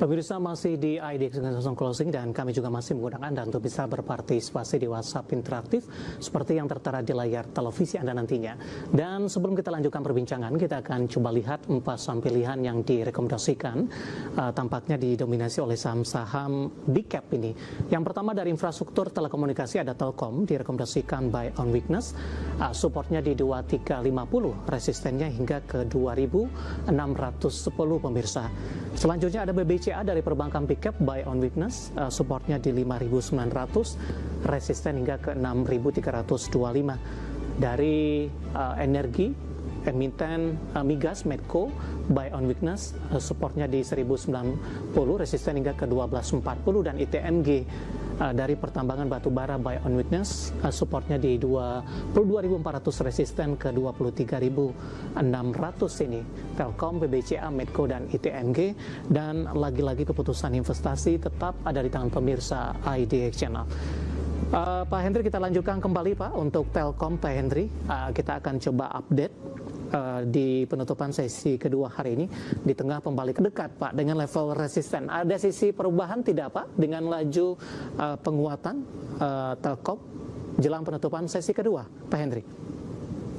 Pemirsa masih di IDX dengan closing dan kami juga masih menggunakan Anda untuk bisa berpartisipasi di WhatsApp interaktif seperti yang tertera di layar televisi Anda nantinya. Dan sebelum kita lanjutkan perbincangan, kita akan coba lihat 4 saham pilihan yang direkomendasikan. Tampaknya didominasi oleh saham-saham big cap ini. Yang pertama dari infrastruktur telekomunikasi ada Telkom, direkomendasikan buy on weakness. Supportnya di 2350, resistennya hingga ke 2610 pemirsa. Selanjutnya ada BBCA dari perbankan big cap buy on weakness, supportnya di 5.900, resisten hingga ke 6.325. Dari energi emiten migas Medco buy on weakness, supportnya di 1090, resisten hingga ke 1240. Dan ITMG dari pertambangan batubara buy on weakness, supportnya di 22.400, resisten ke 23.600 ini. Telkom, BBCA, Medco, dan ITMG. Dan lagi-lagi keputusan investasi tetap ada di tangan pemirsa IDX Channel. Pak Hendri, kita lanjutkan kembali Pak untuk Telkom. Pak Hendri, kita akan coba update di penutupan sesi kedua hari ini di tengah pembalik dekat Pak dengan level resisten. Ada sisi perubahan tidak Pak dengan laju penguatan Telkom jelang penutupan sesi kedua, Pak Hendri?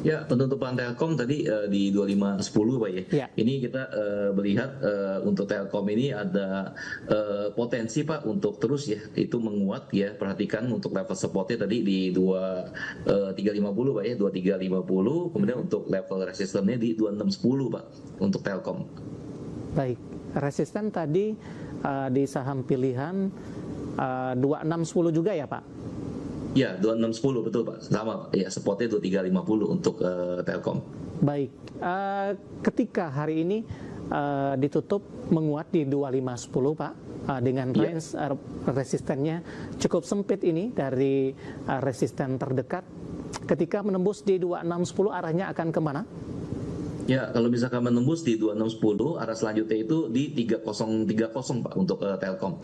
Ya, penutupan Telkom tadi di 2510 Pak ya. Ya. Ini kita melihat untuk Telkom ini ada potensi Pak untuk terus ya itu menguat ya. Perhatikan untuk level supportnya tadi di 2350 Pak ya, 2350. Kemudian untuk level resistennya di 2610 Pak untuk Telkom. Baik, resisten tadi di saham pilihan 2610 juga ya Pak? Ya, 2610 betul Pak, sama ya, spotnya 2350 untuk Telkom. Baik, ketika hari ini ditutup menguat di 2510 Pak, dengan range resistennya cukup sempit ini dari resisten terdekat. Ketika menembus di 2610 arahnya akan kemana? Ya, kalau misalkan menembus di 2610, arah selanjutnya itu di 3030 Pak untuk Telkom,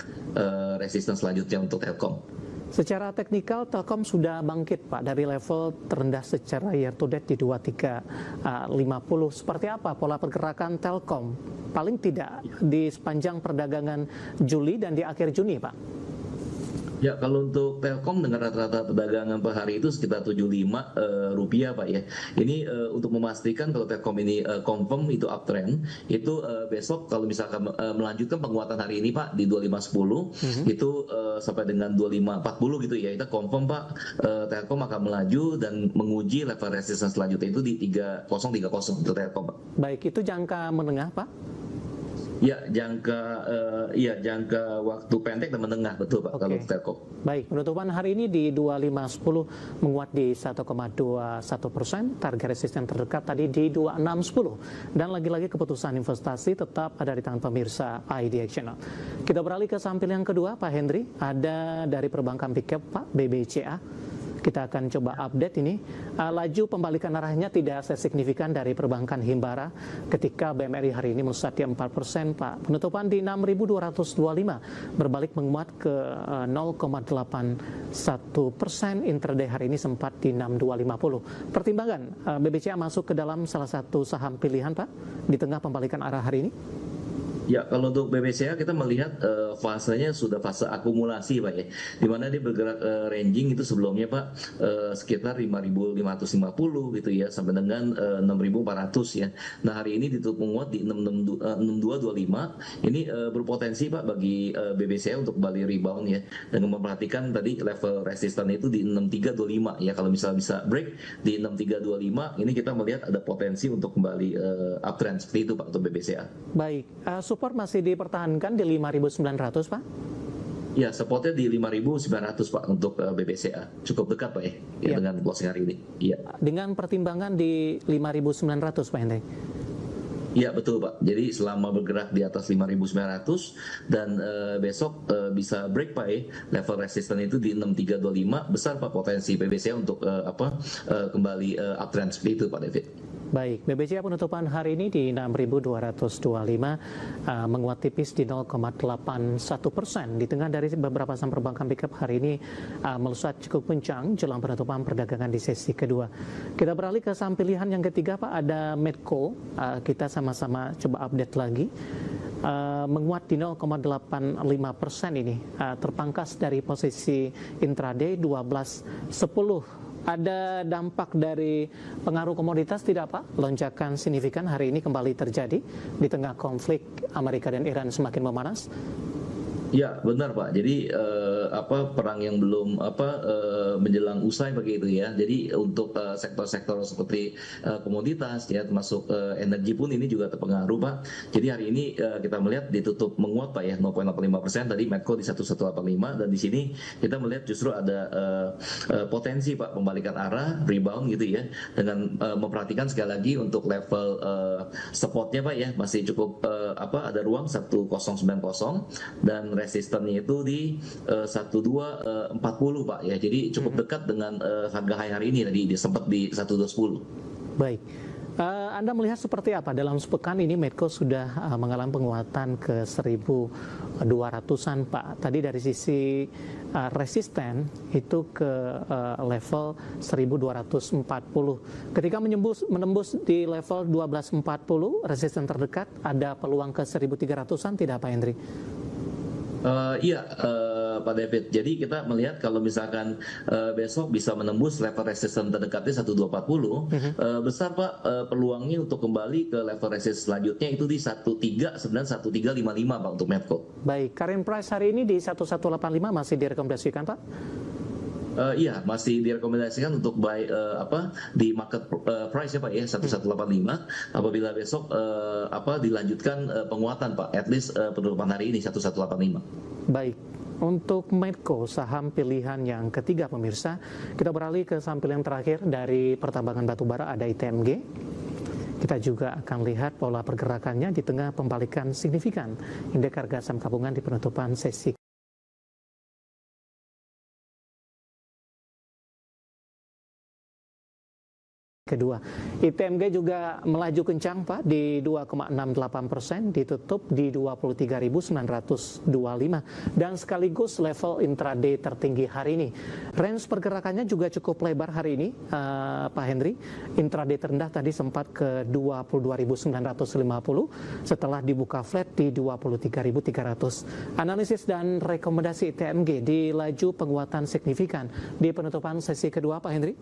resisten selanjutnya untuk Telkom. Secara teknikal, Telkom sudah bangkit Pak dari level terendah secara year to date di 2350. Seperti apa pola pergerakan Telkom? Paling tidak di sepanjang perdagangan Juli dan di akhir Juni Pak? Ya, kalau untuk Telkom dengan rata-rata perdagangan per hari itu sekitar 75 rupiah Pak ya. Ini untuk memastikan kalau Telkom ini confirm itu uptrend, itu besok kalau misalkan melanjutkan penguatan hari ini Pak di 2510 itu sampai dengan 2540 gitu ya, kita confirm Pak Telkom akan melaju dan menguji level resistance selanjutnya itu di 3030 untuk Telkom Pak. Baik, itu jangka menengah Pak? Ya, jangka waktu pendek dan menengah betul Pak kalau Telkom. Baik, penutupan hari ini di 2510 menguat di 1,21%, target resisten terdekat tadi di 2610. Dan lagi-lagi keputusan investasi tetap ada di tangan pemirsa IDX Channel. Kita beralih ke saham pilihan kedua Pak Hendri, ada dari perbankan big cap Pak, BBCA. Kita akan coba update ini. Laju pembalikan arahnya tidak sesignifikan dari perbankan Himbara ketika BMRI hari ini melesat di 4% Pak. Penutupan di 6.225, berbalik menguat ke 0,81%. Intraday hari ini sempat di 6.250. Pertimbangan BBCA masuk ke dalam salah satu saham pilihan Pak di tengah pembalikan arah hari ini? Ya, kalau untuk BBCA kita melihat fasenya sudah fase akumulasi Pak ya, dimana dia bergerak ranging itu sebelumnya Pak sekitar 5.550 gitu ya sampai dengan 6.400 ya. Nah, hari ini ditutup menguat di 6225. Ini berpotensi Pak bagi BBCA untuk kembali rebound ya, dengan memperhatikan tadi level resisten itu di 6325 ya. Kalau misalnya bisa break di 6325, ini kita melihat ada potensi untuk kembali uptrend seperti itu Pak untuk BBCA. Baik, support masih dipertahankan di 5.900 Pak? Ya, supportnya di 5.900 Pak untuk BBCA. Cukup dekat Pak ya, dengan closing hari ini. Ya. Dengan pertimbangan di 5.900 Pak Hendri? Ya, betul Pak. Jadi selama bergerak di atas 5.900 dan besok bisa break Pak ya, level resisten itu di 6325, besar Pak potensi BBCA untuk kembali uptrend seperti itu Pak David. Baik, BBCA penutupan hari ini di 6.225, menguat tipis di 0,81%. Di tengah dari beberapa saham perbankan big cap hari ini melesat cukup kencang jelang penutupan perdagangan di sesi kedua. Kita beralih ke saham pilihan yang ketiga Pak, ada Medco. Kita sama-sama coba update lagi. menguat di 0,85% ini, terpangkas dari posisi intraday 12.10. Ada dampak dari pengaruh komoditas tidak Pak? Lonjakan signifikan hari ini kembali terjadi di tengah konflik Amerika dan Iran semakin memanas. Ya benar Pak. Jadi perang yang belum menjelang usai begitu ya. Jadi untuk sektor-sektor seperti komoditas ya, termasuk energi pun ini juga terpengaruh Pak. Jadi hari ini kita melihat ditutup menguat Pak ya, 0,85%. Tadi Medco di 1185 dan di sini kita melihat justru ada potensi Pak pembalikan arah, rebound gitu ya. Dengan memperhatikan sekali lagi untuk level supportnya Pak ya, masih cukup ada ruang 1090 dan resistennya itu di 1240 Pak ya. Jadi cukup dekat dengan harga high hari ini tadi sempat di 1210. Baik. Anda melihat seperti apa dalam sepekan ini Medco sudah mengalami penguatan ke 1200-an Pak. Tadi dari sisi resisten itu ke level 1240. Ketika menembus di level 1240 resisten terdekat, ada peluang ke 1300-an tidak Pak Hendri? Iya Pak David. Jadi kita melihat kalau misalkan besok bisa menembus level resisten terdekatnya 1240, besar Pak peluangnya untuk kembali ke level resisten selanjutnya itu di 1355 Pak untuk Medco. Baik, current price hari ini di 1185 masih direkomendasikan Pak? Iya, masih direkomendasikan untuk buy di market price ya Pak ya 1185. Apabila besok dilanjutkan penguatan Pak, at least penutupan hari ini 1185. Baik. Untuk Medco, saham pilihan yang ketiga pemirsa, kita beralih ke saham pilihan terakhir dari pertambangan batubara, ada ITMG. Kita juga akan lihat pola pergerakannya di tengah pembalikan signifikan indeks harga saham gabungan di penutupan sesi kedua. ITMG juga melaju kencang Pak di 2,68%, ditutup di 23.925 dan sekaligus level intraday tertinggi hari ini. Range pergerakannya juga cukup lebar hari ini Pak Hendri. Intraday terendah tadi sempat ke 22.950 setelah dibuka flat di 23.300. Analisis dan rekomendasi ITMG di laju penguatan signifikan di penutupan sesi kedua Pak Hendri.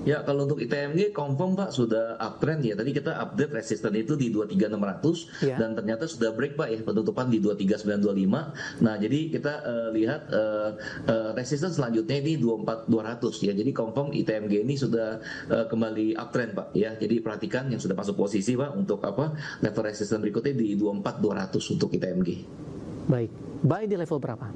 Ya, kalau untuk ITMG confirm Pak sudah uptrend ya. Tadi kita update resisten itu di 23.600 dan ternyata sudah break Pak ya, penutupan di 23.925. Nah, jadi kita lihat resisten selanjutnya ini 24.200 ya. Jadi confirm ITMG ini sudah kembali uptrend Pak ya. Jadi perhatikan yang sudah masuk posisi Pak untuk level resisten berikutnya di 24.200 untuk ITMG. Baik, buy di level berapa?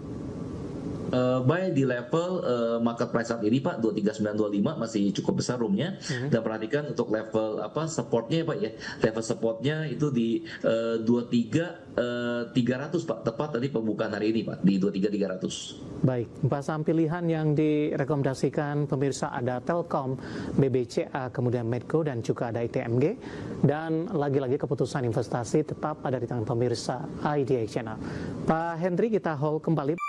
Buy di level market price saat ini Pak 23.925 masih cukup besar roomnya. Dan perhatikan untuk level supportnya Pak ya, level supportnya itu di 23.300 Pak, tepat tadi pembukaan hari ini Pak di 23.300. Baik, 4 saham pilihan yang direkomendasikan pemirsa ada Telkom, BBCA, kemudian Medco dan juga ada ITMG. Dan lagi-lagi keputusan investasi tetap ada di tangan pemirsa IDX Channel. Pak Hendri, kita hold kembali.